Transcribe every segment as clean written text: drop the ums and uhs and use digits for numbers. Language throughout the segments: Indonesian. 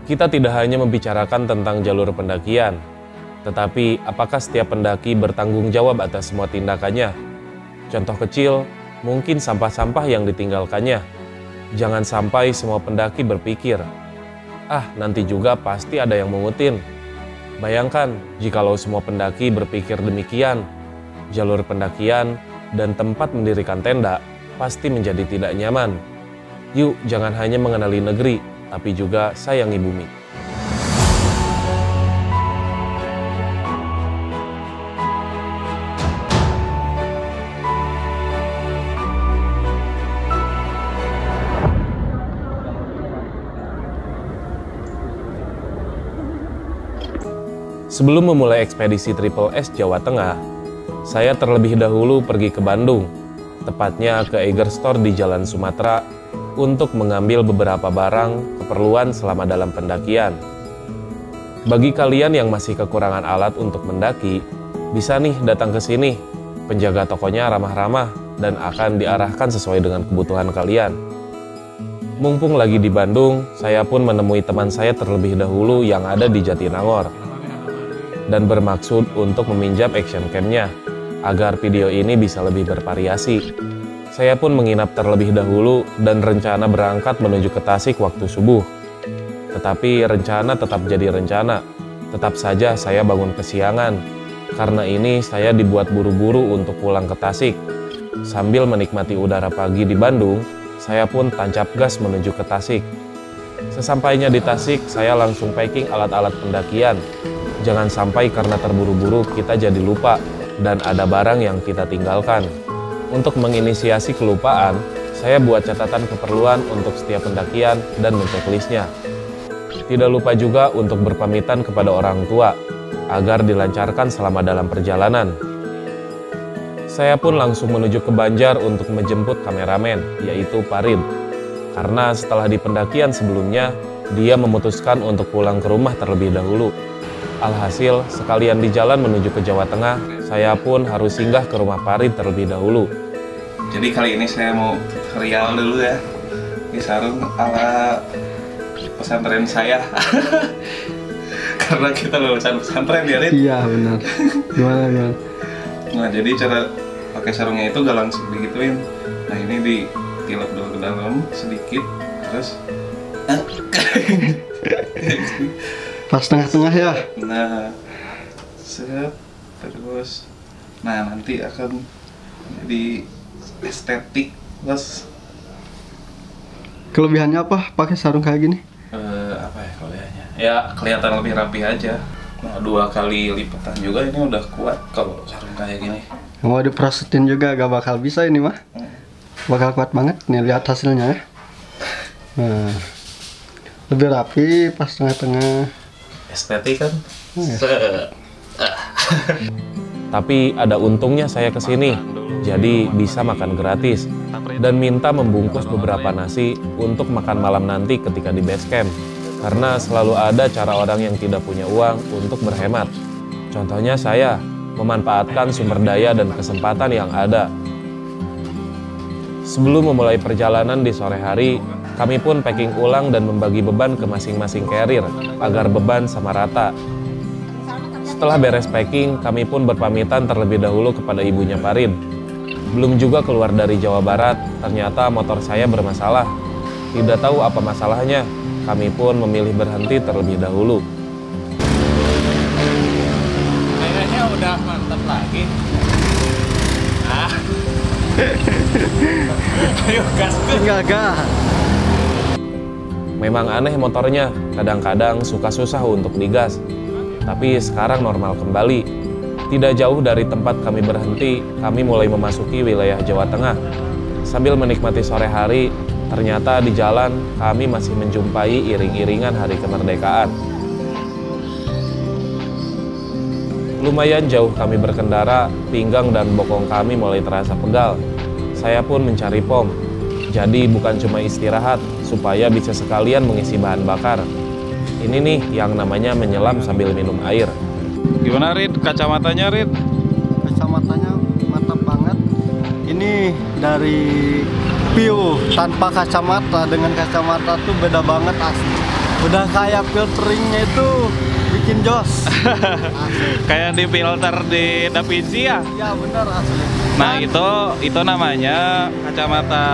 Kita tidak hanya membicarakan tentang jalur pendakian, tetapi apakah setiap pendaki bertanggung jawab atas semua tindakannya? Contoh kecil, mungkin sampah-sampah yang ditinggalkannya. Jangan sampai semua pendaki berpikir, nanti juga pasti ada yang mengutin. Bayangkan jikalau semua pendaki berpikir demikian, jalur pendakian dan tempat mendirikan tenda pasti menjadi tidak nyaman. Yuk, jangan hanya mengenali negeri, tapi juga sayangi bumi. Sebelum memulai ekspedisi Triple S Jawa Tengah, saya terlebih dahulu pergi ke Bandung, tepatnya ke Eiger Store di Jalan Sumatera, untuk mengambil beberapa barang keperluan selama dalam pendakian. Bagi kalian yang masih kekurangan alat untuk mendaki, bisa nih datang ke sini. Penjaga tokonya ramah-ramah dan akan diarahkan sesuai dengan kebutuhan kalian. Mumpung lagi di Bandung, saya pun menemui teman saya terlebih dahulu yang ada di Jatinangor dan bermaksud untuk meminjam action cam-nya agar video ini bisa lebih bervariasi. Saya pun menginap terlebih dahulu dan rencana berangkat menuju ke Tasik waktu subuh. Tetapi rencana tetap jadi rencana. Tetap saja saya bangun kesiangan. Karena ini saya dibuat buru-buru untuk pulang ke Tasik. Sambil menikmati udara pagi di Bandung, saya pun tancap gas menuju ke Tasik. Sesampainya di Tasik, saya langsung packing alat-alat pendakian. Jangan sampai karena terburu-buru kita jadi lupa dan ada barang yang kita tinggalkan. Untuk menginisiasi kelupaan, saya buat catatan keperluan untuk setiap pendakian dan menceklistnya. Tidak lupa juga untuk berpamitan kepada orang tua agar dilancarkan selama dalam perjalanan. Saya pun langsung menuju ke Banjar untuk menjemput kameramen, yaitu Farid. Karena setelah di pendakian sebelumnya, dia memutuskan untuk pulang ke rumah terlebih dahulu. Alhasil, sekalian di jalan menuju ke Jawa Tengah, saya pun harus singgah ke rumah Farid terlebih dahulu. Jadi kali ini saya mau rial dulu ya. Ini sarung ala pesantren saya. Karena kita lulusan pesantren ya, Rid? Iya, benar. Gimana? Nah, jadi cara pakai sarungnya itu gak langsung digituin. Nah, ini ditilap dulu ke dalam sedikit, terus Pas tengah-tengah ya? Nah, set, terus nanti akan jadi estetik, bos. Kelebihannya apa pakai sarung kayak gini? Apa ya kelebihannya? Ya kelihatan lebih rapi aja. Nah, 2 kali lipatan juga ini udah kuat kalau sarung kayak gini. Mau diprosetin juga gak bakal bisa ini mah. Bakal kuat banget, nih lihat hasilnya ya. Nah, lebih rapi pas tengah-tengah. Estetik kan? Tapi ada untungnya saya kesini, jadi bisa makan gratis dan minta membungkus beberapa nasi untuk makan malam nanti ketika di base camp. Karena selalu ada cara orang yang tidak punya uang untuk berhemat. Contohnya saya memanfaatkan sumber daya dan kesempatan yang ada. Sebelum memulai perjalanan di sore hari, kami pun packing ulang dan membagi beban ke masing-masing carrier agar beban sama rata. Setelah beres packing, kami pun berpamitan terlebih dahulu kepada ibunya Farid. Belum juga keluar dari Jawa Barat, ternyata motor saya bermasalah. Tidak tahu apa masalahnya, kami pun memilih berhenti terlebih dahulu. Kayaknya udah mantap lagi. Ayo gas. Enggak. Memang aneh motornya, kadang-kadang suka susah untuk digas. Tapi sekarang normal kembali. Tidak jauh dari tempat kami berhenti, kami mulai memasuki wilayah Jawa Tengah. Sambil menikmati sore hari, ternyata di jalan kami masih menjumpai iring-iringan hari kemerdekaan. Lumayan jauh kami berkendara, pinggang dan bokong kami mulai terasa pegal. Saya pun mencari pom. Jadi bukan cuma istirahat, supaya bisa sekalian mengisi bahan bakar. Ini nih yang namanya menyelam sambil minum air. Gimana, Rid? Kacamatanya, Rid? Kacamatanya mantap banget. Ini dari view tanpa kacamata dengan kacamata tuh beda banget asli. Udah kayak filteringnya itu bikin jos. Kayak di filter di Da Vinci ya. Ya benar asli. Nah itu namanya kacamata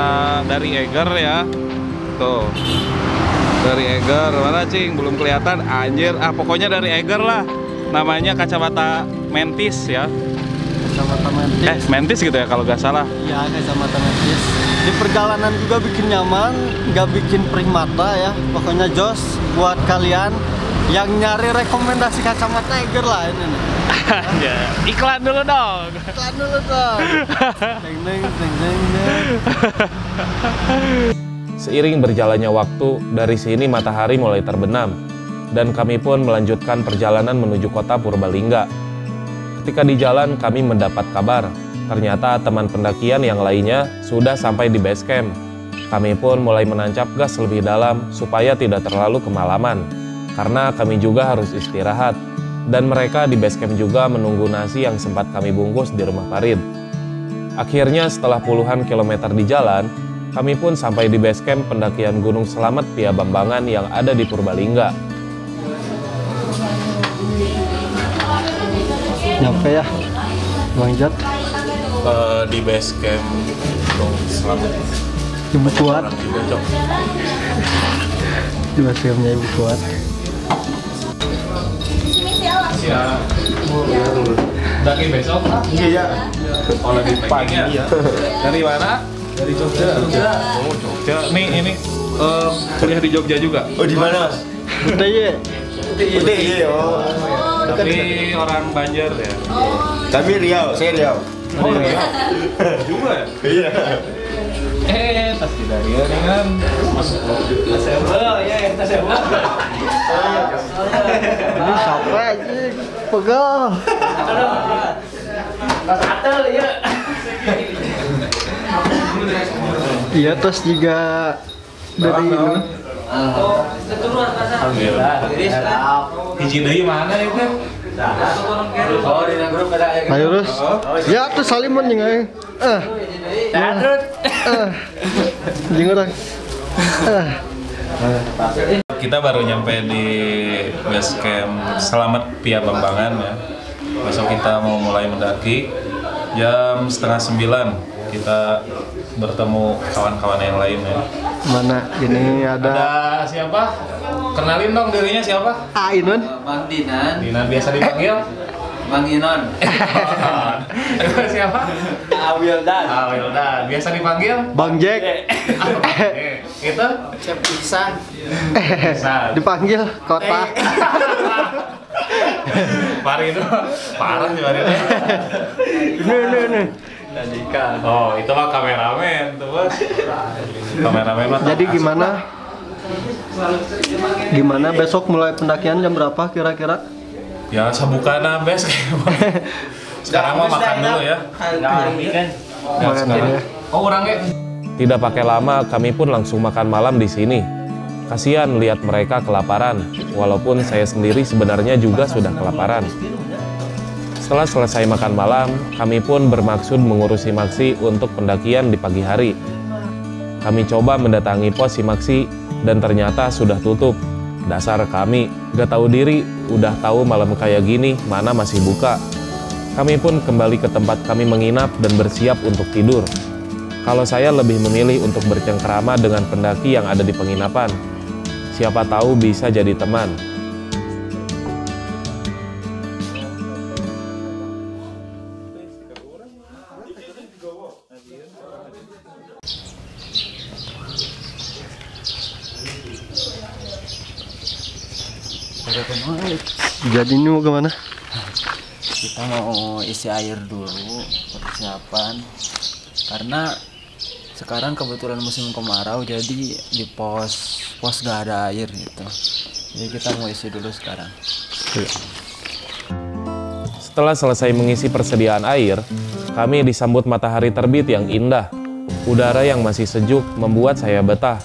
dari Eiger ya. Tuh dari Eiger, mana cing? Belum kelihatan anjir. Pokoknya dari Eiger lah. Namanya kacamata Mantis ya. Kacamata Mantis. Mantis gitu ya kalau nggak salah. Iya, kacamata Mantis. Di perjalanan juga bikin nyaman, nggak bikin perih mata ya. Pokoknya jos buat kalian yang nyari rekomendasi kacamata Eiger lah ini nih. Ya, iklan dulu dong. Iklan dulu dong. Deng deng deng deng deng. Seiring berjalannya waktu, dari sini matahari mulai terbenam, dan kami pun melanjutkan perjalanan menuju kota Purbalingga. Ketika di jalan, kami mendapat kabar, ternyata teman pendakian yang lainnya sudah sampai di base camp. Kami pun mulai menancap gas lebih dalam supaya tidak terlalu kemalaman, karena kami juga harus istirahat, dan mereka di base camp juga menunggu nasi yang sempat kami bungkus di rumah Farid. Akhirnya setelah puluhan kilometer di jalan, kami pun sampai di base camp pendakian Gunung Selamet Pia Bambangan yang ada di Purbalingga. Nyampe ya, Bang Jat. Di base camp Gunung Selamet. Ibu Kuat. Di base campnya Ibu Kuat. Ya. Daki besok? Iya. Oh lagi pagi ya. Dari mana? Dari Jogja. Oh Jogja. Nih ini kuliah di Jogja juga. Oh di mana? Budaya. Iya. Oh. Tapi orang Banjar ya. Kami Riau, saya Riau. Oh Riau. Juga. Iya. Tas tidak ya dengan masuk Ini siapa aja? Pegel. Iya, terus juga dari ini. Alhamdulillah. Hiji deui mana itu? Oh, di grup ada ya. Ayo terus. Ya, tuh Saliman jeung aing. Jeung urang. Kita baru nyampe di base camp Selamet Pia Bambangan ya. Besok kita mau mulai mendaki jam 8:30. Kita bertemu kawan-kawan yang lain ya. Mana? Ini ada siapa? Kenalin dong dirinya siapa? Ainun. Bang Dinan, Dinan biasa dipanggil. Bang Inon, Siapa? Awildan, Wildan biasa dipanggil. Bang Jack. Itu Chef Ihsan, bisa. Dipanggil Kota. Parido parah sih Parido. Ini. Oh, itu mah kameramen tuh, Bos. Kameramen mah. Jadi gimana? Gimana besok mulai pendakian jam berapa kira-kira? Ya sabukana bes. Sekarang mah makan dulu ya. Makan dulu ya. Oh, orangnya. Tidak pakai lama, kami pun langsung makan malam di sini. Kasihan lihat mereka kelaparan, walaupun saya sendiri sebenarnya juga sudah kelaparan. Setelah selesai makan malam, kami pun bermaksud mengurusi Simaksi untuk pendakian di pagi hari. Kami coba mendatangi pos Simaksi dan ternyata sudah tutup. Dasar kami, gak tahu diri, udah tahu malam kayak gini, mana masih buka. Kami pun kembali ke tempat kami menginap dan bersiap untuk tidur. Kalau saya lebih memilih untuk bercengkrama dengan pendaki yang ada di penginapan. Siapa tahu bisa jadi teman. Jadi ini mau kemana? kita mau isi air dulu persiapan karena sekarang kebetulan musim kemarau jadi di pos gak ada air gitu, jadi kita mau isi dulu sekarang. Setelah selesai mengisi persediaan air, kami disambut matahari terbit yang indah. Udara yang masih sejuk membuat saya betah.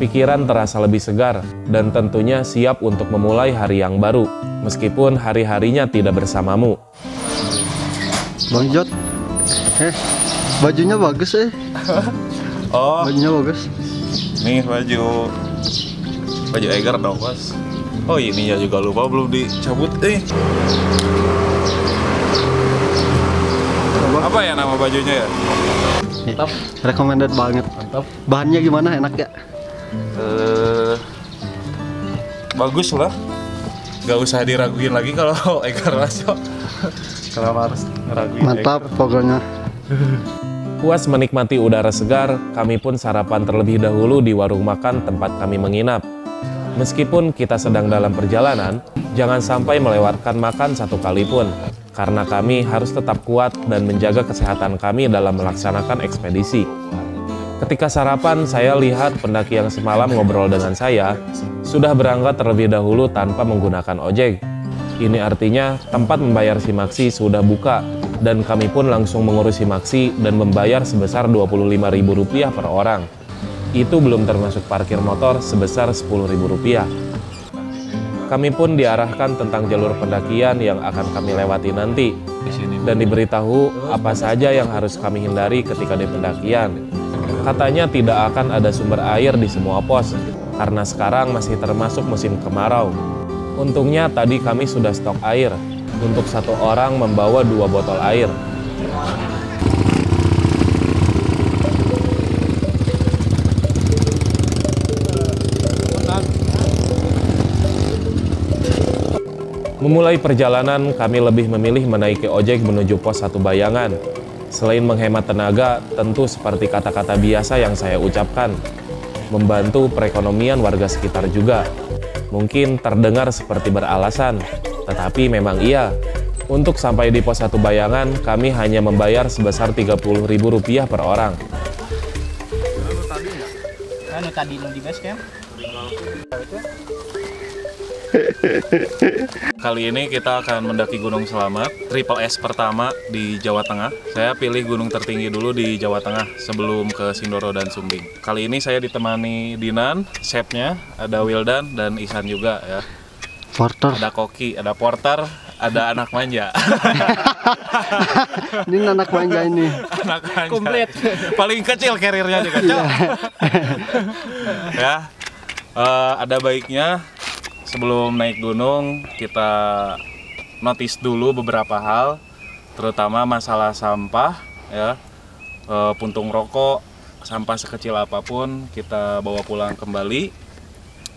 Pikiran terasa lebih segar dan tentunya siap untuk memulai hari yang baru, meskipun hari-harinya tidak bersamamu. Bang Jot, bajunya bagus Oh, bajunya bagus. nih baju Baju Eiger dong, Bos. Oh, ininya juga lupa belum dicabut. Apa ya nama bajunya ya? Mantap. Recommended banget. Mantap. Bahannya gimana? Enak ya? Bagus lah. Gak usah diraguin lagi kalau Eiger Mas. Kalau harus ngeraguin Mantap Eiger. pokoknya. Puas menikmati udara segar, kami pun sarapan terlebih dahulu di warung makan tempat kami menginap. Meskipun kita sedang dalam perjalanan, jangan sampai melewatkan makan satu kali pun, karena kami harus tetap kuat dan menjaga kesehatan kami dalam melaksanakan ekspedisi. Ketika sarapan, saya lihat pendaki yang semalam ngobrol dengan saya sudah berangkat terlebih dahulu tanpa menggunakan ojek. Ini artinya tempat membayar Simaksi sudah buka, dan kami pun langsung mengurus Simaksi dan membayar sebesar Rp25.000 per orang. Itu belum termasuk parkir motor sebesar Rp10.000. Kami pun diarahkan tentang jalur pendakian yang akan kami lewati nanti, dan diberitahu apa saja yang harus kami hindari ketika di pendakian. Katanya tidak akan ada sumber air di semua pos, karena sekarang masih termasuk musim kemarau. Untungnya tadi kami sudah stok air, untuk satu orang membawa 2 botol air. Memulai perjalanan, kami lebih memilih menaiki ojek menuju pos 1 Bayangan. Selain menghemat tenaga, tentu seperti kata-kata biasa yang saya ucapkan, membantu perekonomian warga sekitar juga. Mungkin terdengar seperti beralasan, tetapi memang iya. Untuk sampai di pos 1 Bayangan, kami hanya membayar sebesar Rp30.000 per orang. Tadi di base camp. Kali ini kita akan mendaki Gunung Selamat, Triple S pertama di Jawa Tengah. Saya pilih gunung tertinggi dulu di Jawa Tengah sebelum ke Sindoro dan Sumbing. Kali ini saya ditemani Dinan, chefnya, ada Wildan dan Ihsan juga ya. Porter. Ada Koki, ada Porter, ada anak manja. Ini anak manja ini. Anak manja. Komplit. Paling kecil karirnya juga, Cok. Ya, ada baiknya sebelum naik gunung kita notice dulu beberapa hal, terutama masalah sampah ya, puntung rokok, sampah sekecil apapun kita bawa pulang kembali,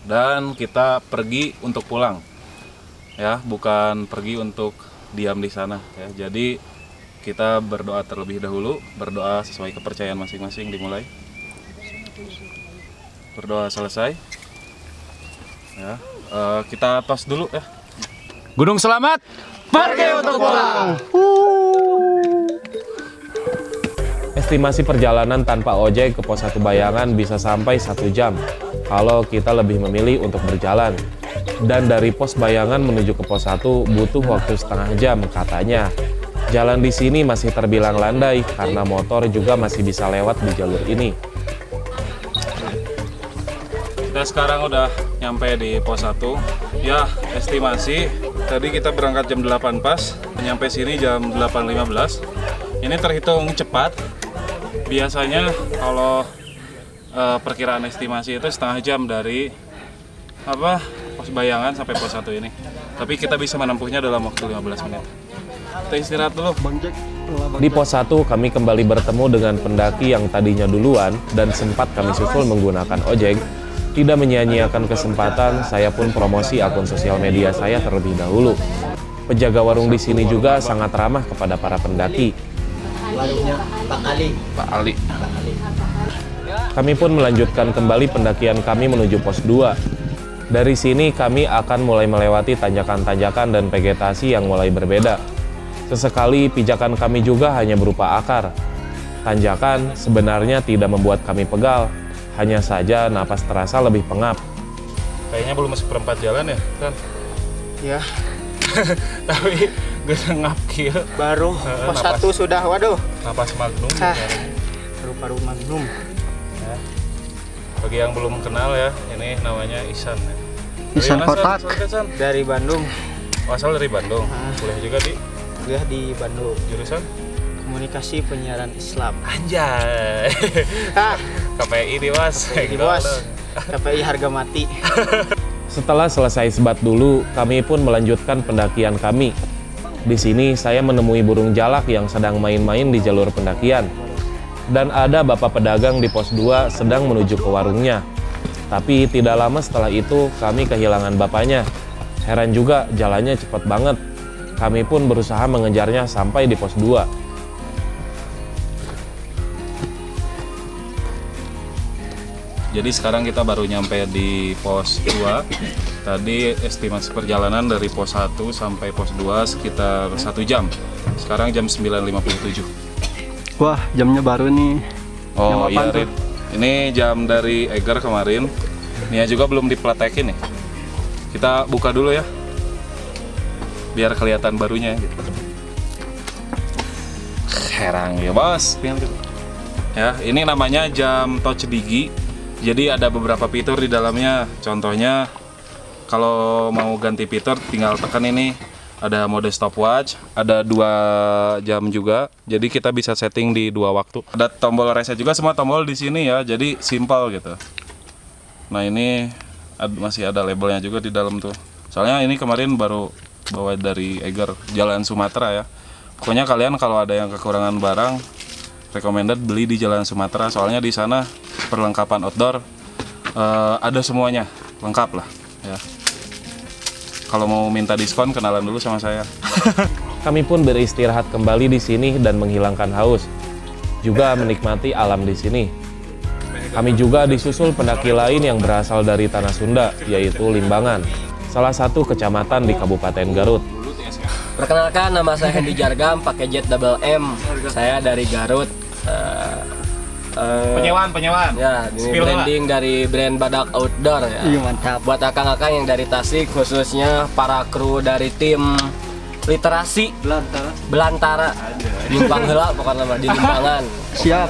dan kita pergi untuk pulang ya, bukan pergi untuk diam di sana ya. Jadi kita berdoa terlebih dahulu, berdoa sesuai kepercayaan masing-masing. Dimulai berdoa selesai ya. Kita tos dulu ya. Gunung Selamat, pergi untuk pulang. Estimasi perjalanan tanpa ojek ke pos 1 Bayangan bisa sampai 1 jam kalau kita lebih memilih untuk berjalan. Dan dari pos Bayangan menuju ke pos 1 butuh waktu setengah jam katanya. Jalan di sini masih terbilang landai karena motor juga masih bisa lewat di jalur ini. Kita sekarang udah nyampe di pos 1. Ya, estimasi tadi kita berangkat jam 8 pas, nyampe sini jam 8.15. Ini terhitung cepat. Biasanya kalau perkiraan estimasi itu setengah jam dari pos Bayangan sampai pos 1 ini. Tapi kita bisa menempuhnya dalam waktu 15 menit. Kita istirahat dulu. Di pos 1 kami kembali bertemu dengan pendaki yang tadinya duluan dan sempat kami susul menggunakan ojek. Tidak menyia-nyiakan kesempatan, saya pun promosi akun sosial media saya terlebih dahulu. Penjaga warung di sini juga sangat ramah kepada para pendaki. Pak Ali. Kami pun melanjutkan kembali pendakian kami menuju pos 2. Dari sini kami akan mulai melewati tanjakan-tanjakan dan vegetasi yang mulai berbeda. Sesekali pijakan kami juga hanya berupa akar. Tanjakan sebenarnya tidak membuat kami pegal, hanya saja napas terasa lebih pengap. Kayaknya belum masuk perempat jalan ya, kan? Ya, Tapi gue ngapkil. baru pos 1 sudah. Waduh. Napas magnum. Paru-paru magnum. Ya. Bagi yang belum kenal ya, ini namanya Ihsan. Ya. Ihsan Dari mana, Kotak. San? Dari Bandung. Asal dari Bandung. Kuliah juga di Kuliah di Bandung. jurusan Komunikasi penyiaran Islam. Anjay. KPI di Mas. KPI di Mas. KPI harga mati. Setelah selesai sebat dulu, kami pun melanjutkan pendakian kami. Di sini saya menemui burung jalak yang sedang main-main di jalur pendakian. Dan ada bapak pedagang di pos 2 sedang menuju ke warungnya. Tapi tidak lama setelah itu kami kehilangan bapaknya. Heran juga jalannya cepat banget. Kami pun berusaha mengejarnya sampai di pos 2. Jadi sekarang kita baru nyampe di pos 2. Tadi estimasi perjalanan dari pos 1 sampai pos 2 sekitar 1 jam. Sekarang jam 9.57. Wah, jamnya baru nih. Oh Jam iya, apaan tuh? Rin. Ini jam dari Eiger kemarin. Nia juga belum dipletekin nih. Kita buka dulu ya. Biar kelihatan barunya gitu. Herang ya, Bos. Ya, ini namanya jam touch digi. Jadi ada beberapa fitur di dalamnya. Contohnya kalau mau ganti fitur tinggal tekan ini. Ada mode stopwatch, ada 2 jam juga. Jadi kita bisa setting di 2 waktu. Ada tombol reset juga, semua tombol di sini ya. Jadi simpel gitu. Nah, ini masih ada labelnya juga di dalam tuh. Soalnya ini kemarin baru bawa dari Eiger Jalan Sumatera ya. Pokoknya kalian kalau ada yang kekurangan barang, recommended beli di Jalan Sumatera. Soalnya di sana perlengkapan outdoor ada semuanya, lengkap lah ya. Kalau mau minta diskon, kenalan dulu sama saya. Kami pun beristirahat kembali di sini dan menghilangkan haus. Juga menikmati alam di sini. Kami juga disusul pendaki lain yang berasal dari Tanah Sunda, yaitu Limbangan, salah satu kecamatan di Kabupaten Garut. Perkenalkan, nama saya Hendy Jargam, pakai jet double M. Saya dari Garut. Penyewaan. Ya, ini branding dari brand Badak Outdoor ya. Iya, mantap. Buat akang-akang yang dari Tasik, khususnya para kru dari tim literasi Belantara. Limbang heula pokoknya mah di Limbangan. Siap.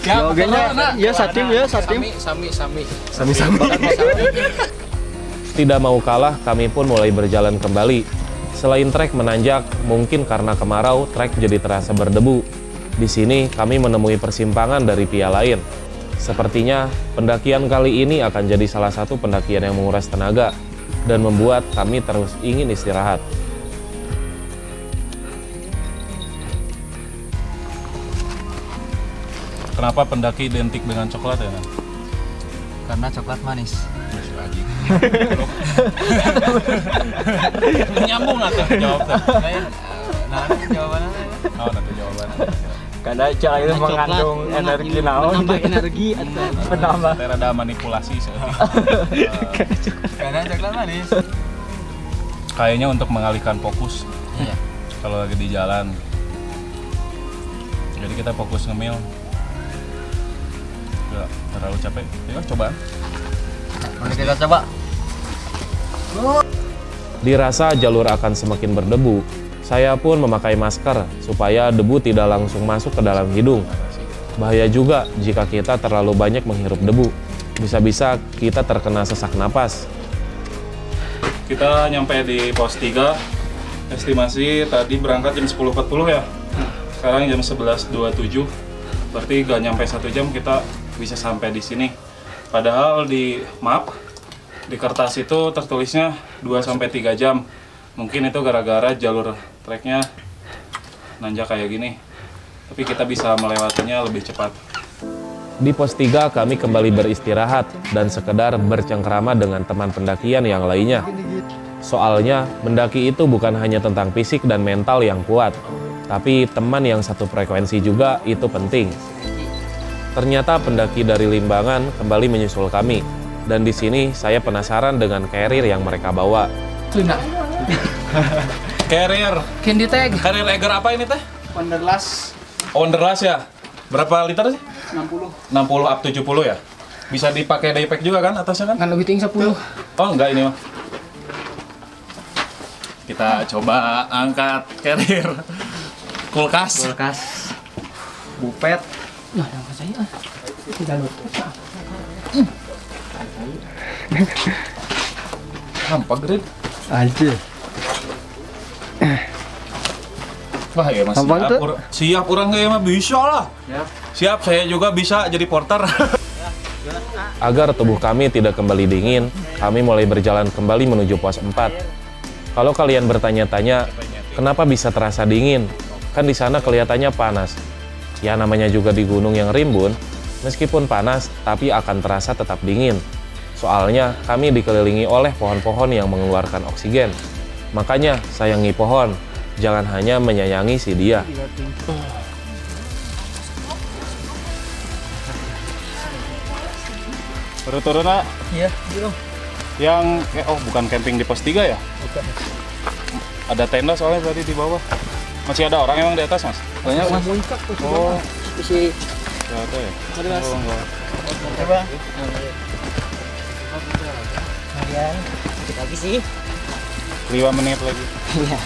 Yogennya ya satim. Sami. Tidak mau kalah, kami pun mulai berjalan kembali. Selain trek menanjak, mungkin karena kemarau, trek jadi terasa berdebu. Di sini kami menemui persimpangan dari via lain. Sepertinya pendakian kali ini akan jadi salah satu pendakian yang menguras tenaga dan membuat kami terus ingin istirahat. Kenapa pendaki identik dengan coklat ya? Karena coklat manis. Nyambung atau jawab tuh? Nah, jawabannya. Oh, nanti jawabannya. Karena coklat itu mengandung energi naon. Menambah energi atau Penambah. Ada manipulasi seperti. Karena coklat manis. Kayaknya untuk mengalihkan fokus. Iya. Kalau lagi di jalan. Jadi kita fokus ngemil. Gak terlalu capek. Yuk coba. Mari kita coba. Dirasa jalur akan semakin berdebu, saya pun memakai masker supaya debu tidak langsung masuk ke dalam hidung. Bahaya juga jika kita terlalu banyak menghirup debu. Bisa-bisa kita terkena sesak napas. Kita nyampe di pos 3. Estimasi tadi berangkat jam 10.40 ya. Sekarang jam 11.27. Berarti gak nyampe 1 jam kita bisa sampai di sini. Padahal di map, di kertas itu tertulisnya 2-3 jam. Mungkin itu gara-gara jalur treknya nanjak kayak gini. Tapi kita bisa melewatinya lebih cepat. Di pos 3 kami kembali beristirahat dan sekedar bercengkrama dengan teman pendakian yang lainnya. Soalnya mendaki itu bukan hanya tentang fisik dan mental yang kuat, tapi teman yang satu frekuensi juga itu penting. Ternyata pendaki dari Limbangan kembali menyusul kami, dan di sini saya penasaran dengan carrier yang mereka bawa. Carrier Candy tag Eiger apa ini teh? Wonderlust Wonderlust ya? Berapa liter sih? 60 60 up 70 ya? Bisa dipakai daypack juga kan atasnya kan? kan lebih tinggi 10. Oh enggak ini mah. Kita coba angkat carrier. Kulkas. Bupet. Nah, yang saya tidak lupa. Hampa grid. aja. Wah ya mas Gampang tuh. siap orang kayak mah bisa lah. Siap saya juga bisa jadi porter. Agar tubuh kami tidak kembali dingin, kami mulai berjalan kembali menuju pos 4. Kalau kalian bertanya-tanya, kenapa bisa terasa dingin? Kan di sana kelihatannya panas. Ya namanya juga di gunung yang rimbun, meskipun panas, tapi akan terasa tetap dingin. Soalnya kami dikelilingi oleh pohon-pohon yang mengeluarkan oksigen. Makanya sayangi pohon, jangan hanya menyayangi si dia. Turun nak. Iya, belum. Yang bukan camping di pos 3 ya? Bukan. Ada tenda soalnya tadi di bawah. Masih ada orang emang di atas, Mas? Banyak, Mas. Puncak tuh. Oh, Isi. nggak ada ya? Ada, Mas. Oh, enggak. Coba. Kalian kita lagi sih. 5 menit lagi. Iya.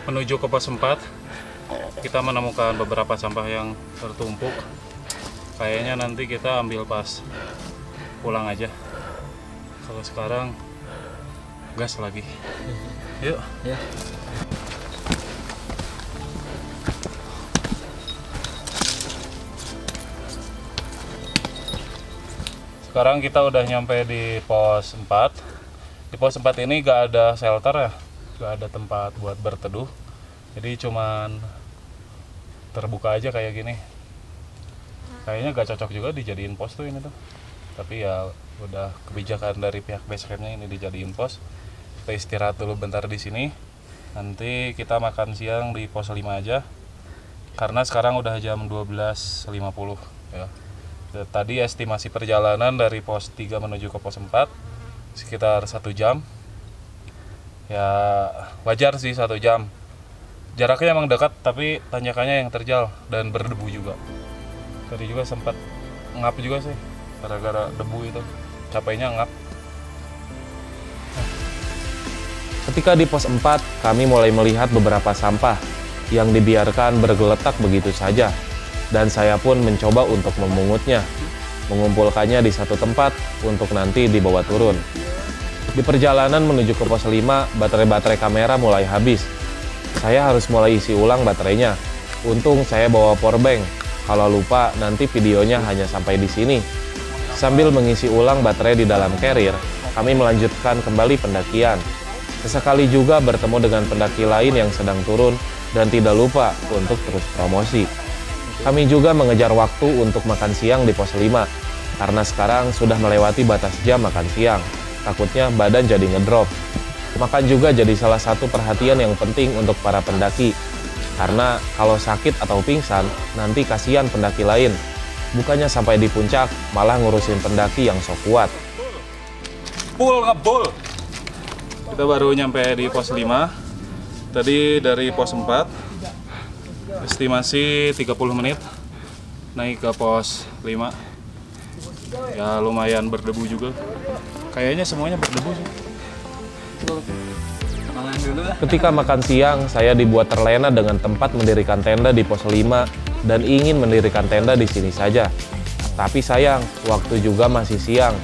Menuju ke pos 4, kita menemukan beberapa sampah yang tertumpuk. Kayaknya nanti kita ambil pas pulang aja. Kalau sekarang gas lagi. Yuk. Ya. Sekarang kita udah nyampe di pos 4. Di pos 4 ini gak ada shelter ya, gak ada tempat buat berteduh. Jadi cuman terbuka aja kayak gini. Kayaknya gak cocok juga dijadiin pos tuh ini tuh. Tapi ya udah kebijakan dari pihak base campnya ini dijadiin pos. Kita istirahat dulu bentar di sini. Nanti kita makan siang di pos 5 aja. Karena sekarang udah jam 12.50 ya. Tadi estimasi perjalanan dari pos 3 menuju ke pos 4 sekitar 1 jam. Ya wajar sih 1 jam. Jaraknya emang dekat tapi tanjakannya yang terjal dan berdebu juga. Tadi juga sempat ngap juga sih gara-gara debu itu. Capeknya ngap. Ketika di pos 4, kami mulai melihat beberapa sampah yang dibiarkan bergeletak begitu saja. Dan saya pun mencoba untuk memungutnya, mengumpulkannya di satu tempat untuk nanti dibawa turun. Di perjalanan menuju ke pos 5, baterai kamera mulai habis. Saya harus mulai isi ulang baterainya. Untung saya bawa powerbank. Kalau lupa, nanti videonya hanya sampai di sini. Sambil mengisi ulang baterai di dalam carrier, kami melanjutkan kembali pendakian. Sesekali juga bertemu dengan pendaki lain yang sedang turun dan tidak lupa untuk terus promosi. Kami juga mengejar waktu untuk makan siang di pos 5, karena sekarang sudah melewati batas jam makan siang. Takutnya badan jadi ngedrop. Makan juga jadi salah satu perhatian yang penting untuk para pendaki. Karena kalau sakit atau pingsan, nanti kasihan pendaki lain. Bukannya sampai di puncak, malah ngurusin pendaki yang sok kuat. Full ngebul. Kita baru nyampe di pos 5. Tadi dari pos 4. Estimasi 30 menit naik ke pos 5. Ya lumayan berdebu juga. Kayaknya semuanya berdebu sih. Ketika makan siang, saya dibuat terlena dengan tempat mendirikan tenda di pos 5 dan ingin mendirikan tenda di sini saja. Tapi sayang, waktu juga masih siang.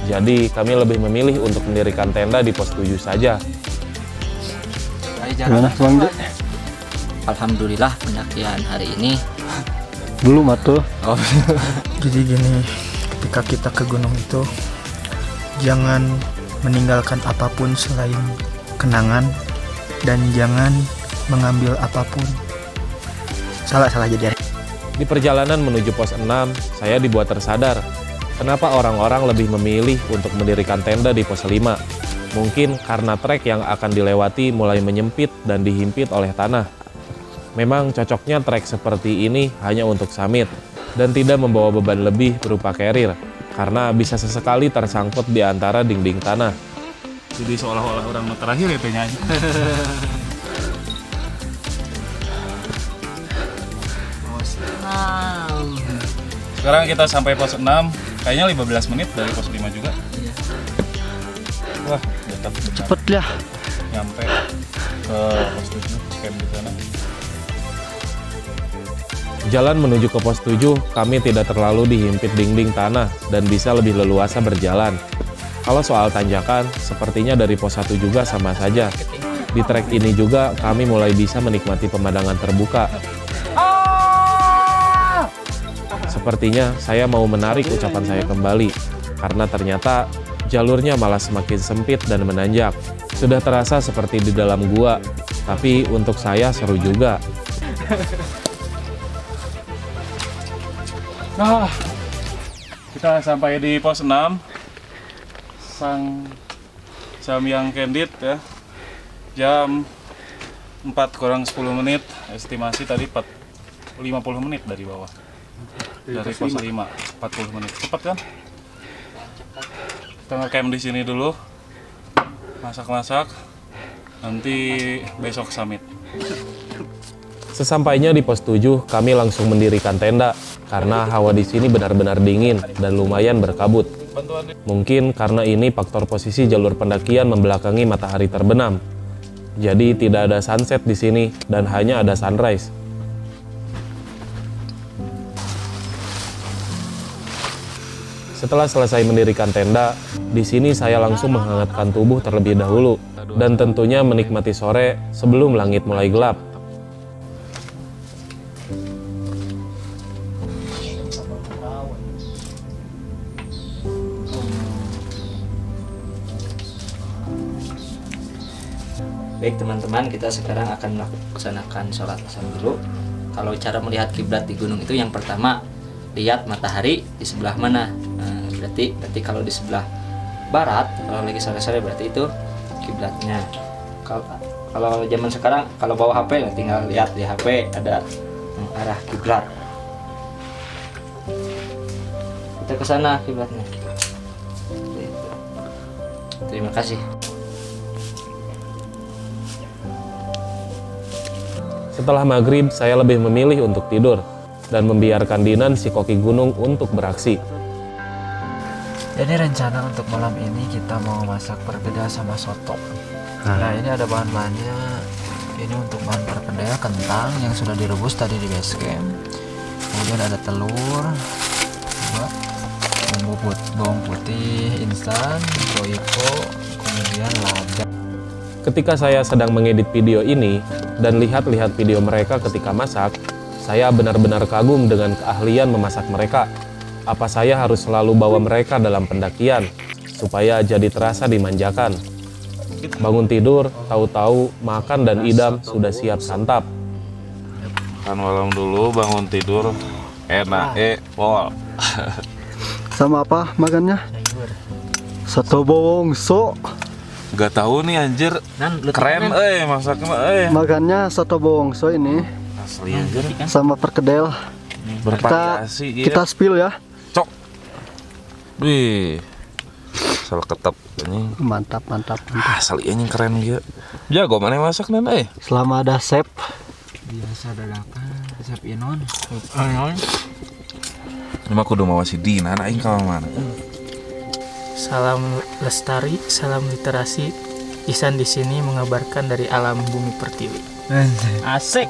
Jadi kami lebih memilih untuk mendirikan tenda di pos 7 saja. Gimana Bang J? Alhamdulillah pendakian hari ini Belum atuh. Jadi gini, ketika kita ke gunung itu jangan meninggalkan apapun selain kenangan dan jangan mengambil apapun. Salah jadi. Di perjalanan menuju pos 6, saya dibuat tersadar kenapa orang-orang lebih memilih untuk mendirikan tenda di pos 5. Mungkin karena trek yang akan dilewati mulai menyempit dan dihimpit oleh tanah. Memang cocoknya trek seperti ini hanya untuk summit dan tidak membawa beban lebih berupa carrier karena bisa sesekali tersangkut di antara dinding tanah. Jadi seolah-olah orang terakhir ya nyanyi. Sekarang kita sampai pos 6. Kayaknya 15 menit dari pos 5 juga. Wah, Cepet lah. nyampe ke pos 7 camp di sana. Jalan menuju ke pos 7, kami tidak terlalu dihimpit dinding tanah dan bisa lebih leluasa berjalan. Kalau soal tanjakan, sepertinya dari pos 1 juga sama saja. Di trek ini juga kami mulai bisa menikmati pemandangan terbuka. Sepertinya saya mau menarik ucapan saya kembali, karena ternyata jalurnya malah semakin sempit dan menanjak. Sudah terasa seperti di dalam gua, tapi untuk saya seru juga. Nah, kita sampai di pos 6 Sang Samyang Candid ya. Jam 4 kurang 10 menit, estimasi tadi 50 menit dari bawah. Dari pos 5, 40 menit. Cepat kan? Kita nge-camp di sini dulu. Masak-masak. Nanti besok summit. Sesampainya di pos 7, kami langsung mendirikan tenda karena hawa di sini benar-benar dingin dan lumayan berkabut. Mungkin karena ini faktor posisi jalur pendakian membelakangi matahari terbenam. Jadi tidak ada sunset di sini dan hanya ada sunrise. Setelah selesai mendirikan tenda, di sini saya langsung menghangatkan tubuh terlebih dahulu dan tentunya menikmati sore sebelum langit mulai gelap. Baik teman-teman, kita sekarang akan melaksanakan sholat asar dulu. Kalau cara melihat kiblat di gunung itu yang pertama, lihat matahari di sebelah mana. Nah, berarti kalau di sebelah barat, kalau lagi sore-sore berarti itu kiblatnya. Kalau zaman sekarang, kalau bawa HP ya tinggal lihat di HP ada arah kiblat. Kita ke sana kiblatnya. Terima kasih. Setelah maghrib, saya lebih memilih untuk tidur dan membiarkan Dinan si koki gunung untuk beraksi. Jadi rencana untuk malam ini kita mau masak perkedel sama soto. Nah ini ada bahan-bahannya. Ini untuk bahan perkedel, kentang yang sudah direbus tadi di base camp. Kemudian ada telur, bawang putih instan, roiko, kemudian lada. Ketika saya sedang mengedit video ini dan lihat-lihat video mereka ketika masak, saya benar-benar kagum dengan keahlian memasak mereka. Apa saya harus selalu bawa mereka dalam pendakian supaya jadi terasa dimanjakan. Bangun tidur, tahu-tahu makan dan idam sudah siap santap. Makan malam dulu, bangun tidur, enak, pol. Sama apa makannya? Soto bowongso. Gak tahu nih anjir, keren masaknya Makannya soto bowongso ini asli anjir, sama perkedel. bervariasi Kita spill ya. Cok. Wih, salah ketep ini. Mantap. Asli anjing keren gitu. Jago mana masak nan Selama ada chef. Biasa dadakan, resep Inon. Ini mah kudu mawa si Dina, aing ka mana? Salam lestari, salam literasi. Ihsan di sini mengabarkan dari alam bumi pertiwi. Asik.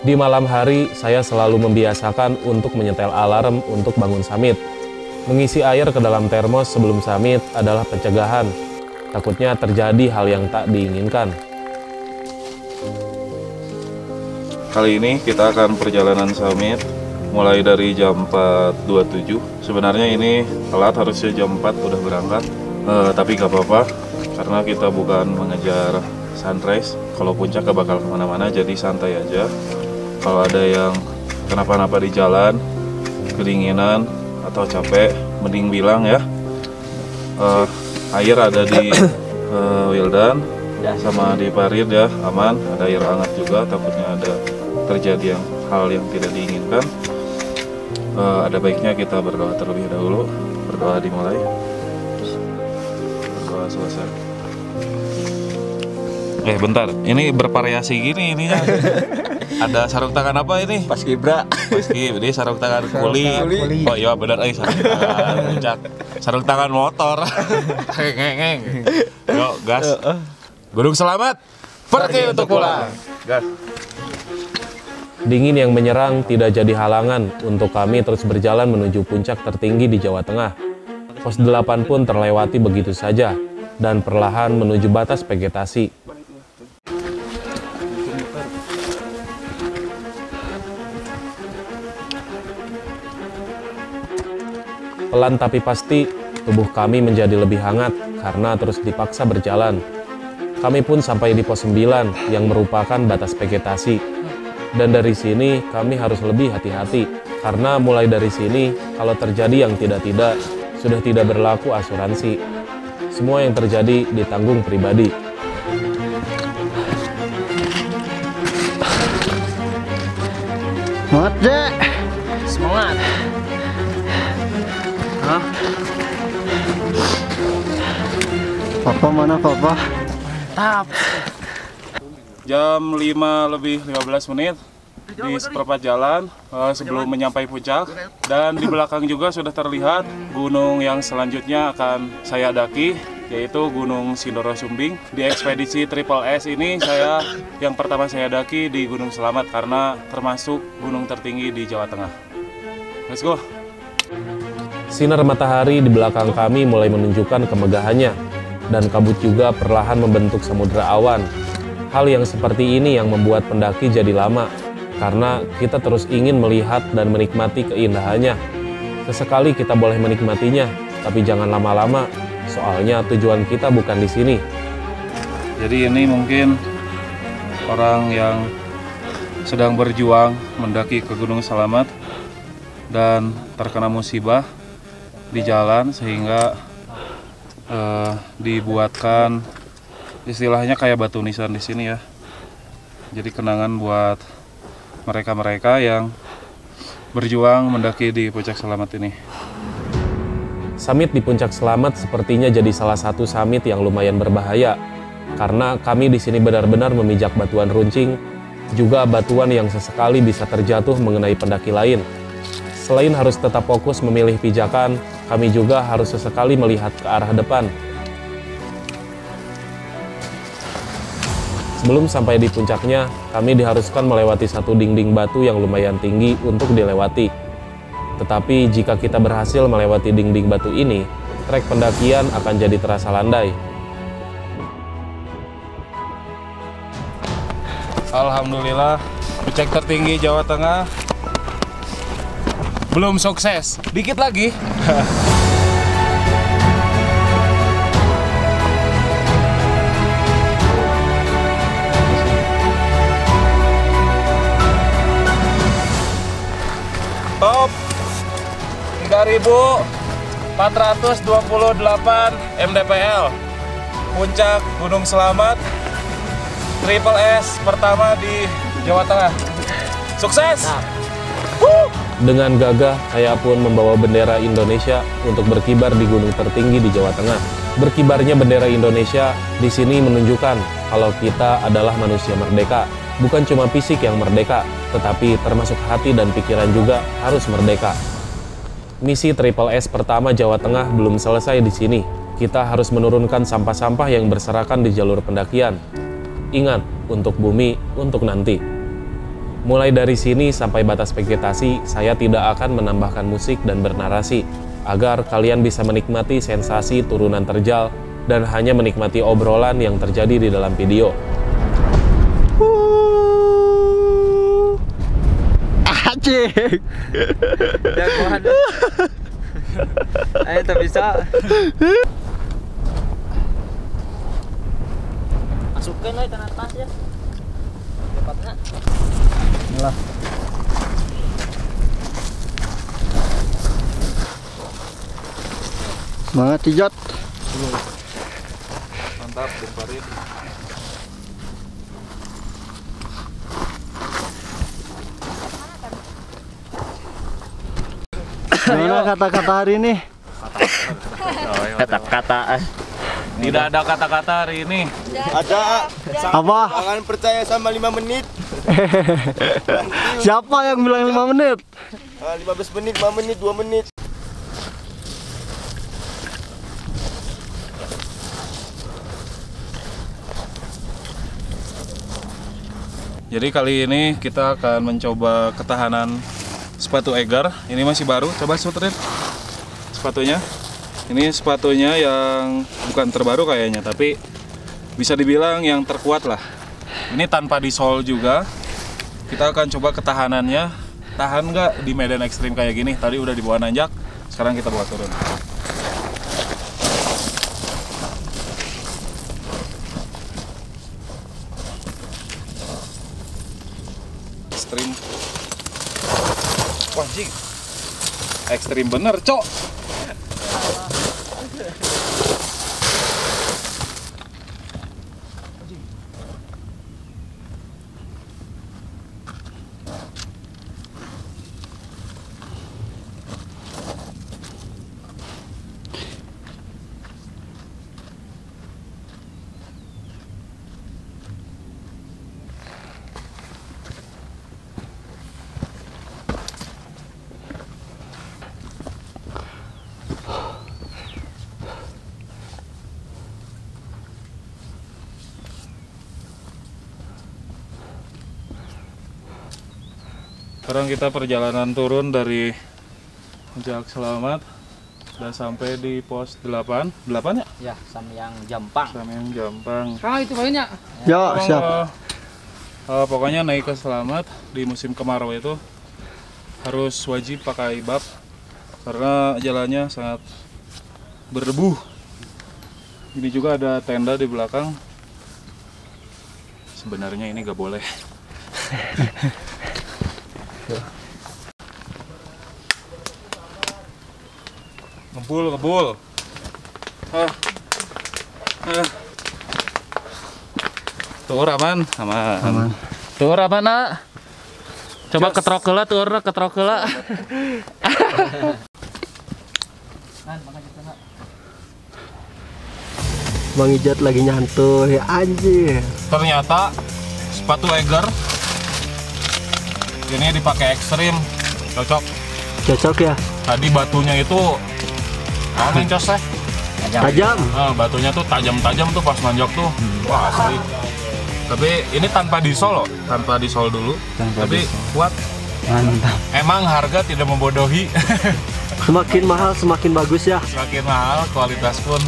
Di malam hari, saya selalu membiasakan untuk menyetel alarm untuk bangun summit. Mengisi air ke dalam termos sebelum summit adalah pencegahan. Takutnya terjadi hal yang tak diinginkan. Kali ini kita akan perjalanan summit mulai dari jam 4.27. Sebenarnya ini telat, harusnya jam 4 udah berangkat. Tapi gak apa-apa, karena kita bukan mengejar sunrise. Kalau puncak gak bakal kemana-mana, jadi santai aja. Kalau ada yang kenapa-napa di jalan, kedinginan, atau capek, mending bilang ya. Air ada di Wildan sama di Parit ya, aman. Ada air hangat juga, takutnya ada terjadi hal yang tidak diinginkan. Ada baiknya kita berdoa terlebih dahulu. Berdoa dimulai. Berdoa selesai. Bentar, ini bervariasi gini ini ya. Ada sarung tangan apa ini? Paskibra. Ini sarung tangan kulit. Oh iya benar, sarung tangan puncak. Sarung tangan motor. Yuk, gas. Gunung selamat. Pergi untuk pulang. Gas. Dingin yang menyerang tidak jadi halangan untuk kami terus berjalan menuju puncak tertinggi di Jawa Tengah. Pos 8 pun terlewati begitu saja dan perlahan menuju batas vegetasi. Pelan tapi pasti, tubuh kami menjadi lebih hangat karena terus dipaksa berjalan. Kami pun sampai di pos 9 yang merupakan batas vegetasi. Dan dari sini kami harus lebih hati-hati karena mulai dari sini kalau terjadi yang tidak-tidak sudah tidak berlaku asuransi. Semua yang terjadi ditanggung pribadi. Semangat, Dek. Semangat. Hah? Papa mana, Papa? Tap. Jam 5:15 di seperempat jalan sebelum menyampai puncak, dan di belakang juga sudah terlihat gunung yang selanjutnya akan saya daki, yaitu Gunung Sindoro Sumbing. Di ekspedisi Triple S ini yang pertama saya daki di Gunung Selamat karena termasuk gunung tertinggi di Jawa Tengah. Let's go. Sinar matahari di belakang kami mulai menunjukkan kemegahannya dan kabut juga perlahan membentuk samudera awan. Hal yang seperti ini yang membuat pendaki jadi lama, karena kita terus ingin melihat dan menikmati keindahannya. Sesekali kita boleh menikmatinya, tapi jangan lama-lama, soalnya tujuan kita bukan di sini. Jadi ini mungkin orang yang sedang berjuang mendaki ke Gunung Selamat dan terkena musibah di jalan sehingga dibuatkan istilahnya kayak batu nisan di sini ya. Jadi kenangan buat mereka-mereka yang berjuang mendaki di Puncak Selamat ini. Summit di Puncak Selamat sepertinya jadi salah satu summit yang lumayan berbahaya karena kami di sini benar-benar memijak batuan runcing, juga batuan yang sesekali bisa terjatuh mengenai pendaki lain. Selain harus tetap fokus memilih pijakan, kami juga harus sesekali melihat ke arah depan. Sebelum sampai di puncaknya, kami diharuskan melewati satu dinding batu yang lumayan tinggi untuk dilewati. Tetapi jika kita berhasil melewati dinding batu ini, trek pendakian akan jadi terasa landai. Alhamdulillah, puncak tertinggi Jawa Tengah belum sukses. Dikit lagi. Top 3.428 mdpl, puncak Gunung Selamat Triple S pertama di Jawa Tengah. Sukses! Dengan gagah, saya pun membawa bendera Indonesia untuk berkibar di gunung tertinggi di Jawa Tengah. Berkibarnya bendera Indonesia di sini menunjukkan kalau kita adalah manusia merdeka. Bukan cuma fisik yang merdeka, tetapi termasuk hati dan pikiran juga harus merdeka. Misi Triple S pertama Jawa Tengah belum selesai di sini. Kita harus menurunkan sampah-sampah yang berserakan di jalur pendakian. Ingat, untuk bumi, untuk nanti. Mulai dari sini sampai batas vegetasi, saya tidak akan menambahkan musik dan bernarasi, agar kalian bisa menikmati sensasi turunan terjal dan hanya menikmati obrolan yang terjadi di dalam video. Acik. Jagoan. Ayo tak bisa. Masukin lah ikan atas ya. Cepatnya. Lah. Semangat Ijat. Mantap, Bung Farid. Gimana kata-kata hari ini? Kata-kata. Tidak ada kata-kata hari ini. Ada. Apa? Jangan percaya sama 5 menit. Siapa yang bilang 5 menit? 15 menit, 5 menit, 2 menit. Jadi kali ini kita akan mencoba ketahanan sepatu Eiger. Ini masih baru. Coba sutrin sepatunya. Ini sepatunya yang bukan terbaru kayaknya, tapi bisa dibilang yang terkuat lah. Ini tanpa di-sol juga. Kita akan coba ketahanannya. Tahan nggak di medan ekstrim kayak gini? Tadi udah dibawa nanjak, sekarang kita bawa turun. Ekstrim. Wah, anjing. Ekstrim bener, Cok. Sekarang kita perjalanan turun dari Jak Selamat. Udah sampai di pos 8. 8 ya? Ya, Samyang Jampang. Samyang Jampang. Kang itu banyak. Ya, siap. Pokoknya naik ke Selamat di musim kemarau itu harus wajib pakai bab karena jalannya sangat berdebu. Ini juga ada tenda di belakang. Sebenarnya ini gak boleh. Ngebul. Tur aman. Tur aman, nak. Coba ketrok heula tur, ketrok heula. Bang Ijat lagi nyantuy, anjir. Ternyata sepatu Eiger ini dipakai ekstrim, cocok. Cocok ya? Tadi batunya itu cos Tajam. Batunya tuh tajam-tajam tuh pas nanjak tuh. Wah, asli. Tapi ini tanpa di-sol loh, tanpa di-sol dulu. Tapi kuat. Mantap. Emang harga tidak membodohi. Semakin mahal semakin bagus ya. Semakin mahal, kualitas pun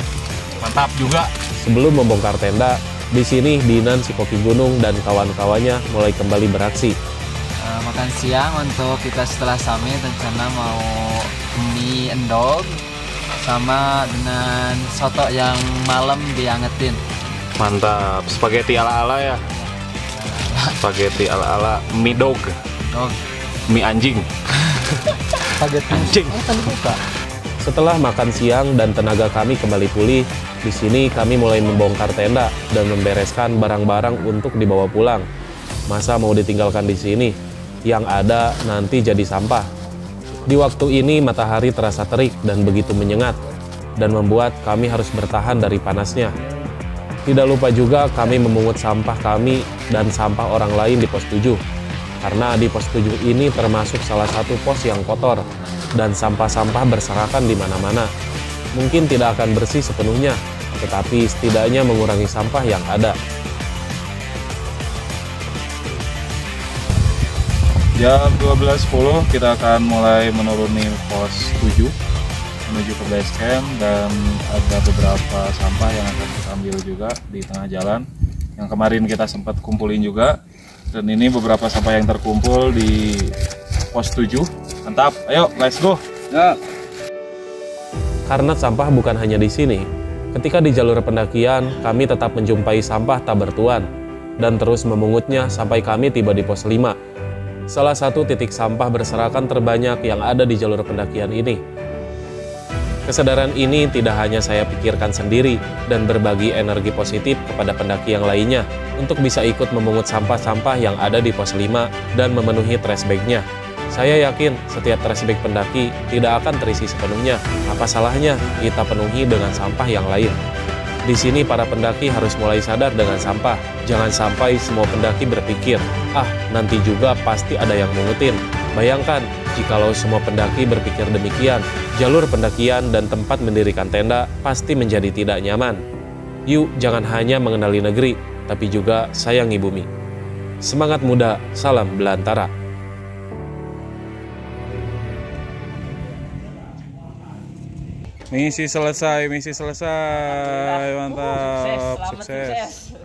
mantap juga. Sebelum membongkar tenda, di sini Dinan si Koki Gunung dan kawan-kawannya mulai kembali beraksi. Makan siang untuk kita setelah summit rencana mau mie endog sama dengan soto yang malam diangetin. Mantap, spaghetti ala-ala ya. Spaghetti ala-ala mie dog. Mie anjing. Spaghetti anjing. Tadi buka. Setelah makan siang dan tenaga kami kembali pulih, di sini kami mulai membongkar tenda dan membereskan barang-barang untuk dibawa pulang. Masa mau ditinggalkan di sini? Yang ada nanti jadi sampah. Di waktu ini matahari terasa terik dan begitu menyengat dan membuat kami harus bertahan dari panasnya. Tidak lupa juga kami memungut sampah kami dan sampah orang lain di pos 7. Karena di pos 7 ini termasuk salah satu pos yang kotor dan sampah-sampah berserakan di mana-mana. Mungkin tidak akan bersih sepenuhnya, tetapi setidaknya mengurangi sampah yang ada. Jam 12.10 kita akan mulai menuruni pos 7 menuju ke base camp, dan ada beberapa sampah yang akan kita ambil juga di tengah jalan yang kemarin kita sempat kumpulin juga. Dan ini beberapa sampah yang terkumpul di pos 7. Mantap, ayo let's go. Ya. Karena sampah bukan hanya di sini, ketika di jalur pendakian kami tetap menjumpai sampah tak bertuan dan terus memungutnya sampai kami tiba di pos 5. Salah satu titik sampah berserakan terbanyak yang ada di jalur pendakian ini. Kesadaran ini tidak hanya saya pikirkan sendiri dan berbagi energi positif kepada pendaki yang lainnya untuk bisa ikut memungut sampah-sampah yang ada di pos 5 dan memenuhi trash bag-nya. Saya yakin setiap trash bag pendaki tidak akan terisi sepenuhnya. Apa salahnya kita penuhi dengan sampah yang lain? Di sini para pendaki harus mulai sadar dengan sampah. Jangan sampai semua pendaki berpikir, nanti juga pasti ada yang mungutin. Bayangkan, jikalau semua pendaki berpikir demikian, jalur pendakian dan tempat mendirikan tenda pasti menjadi tidak nyaman. Yuk, jangan hanya mengenali negeri, tapi juga sayangi bumi. Semangat muda, salam belantara. Misi selesai, mantap, Sukses, selamat sukses. sukses.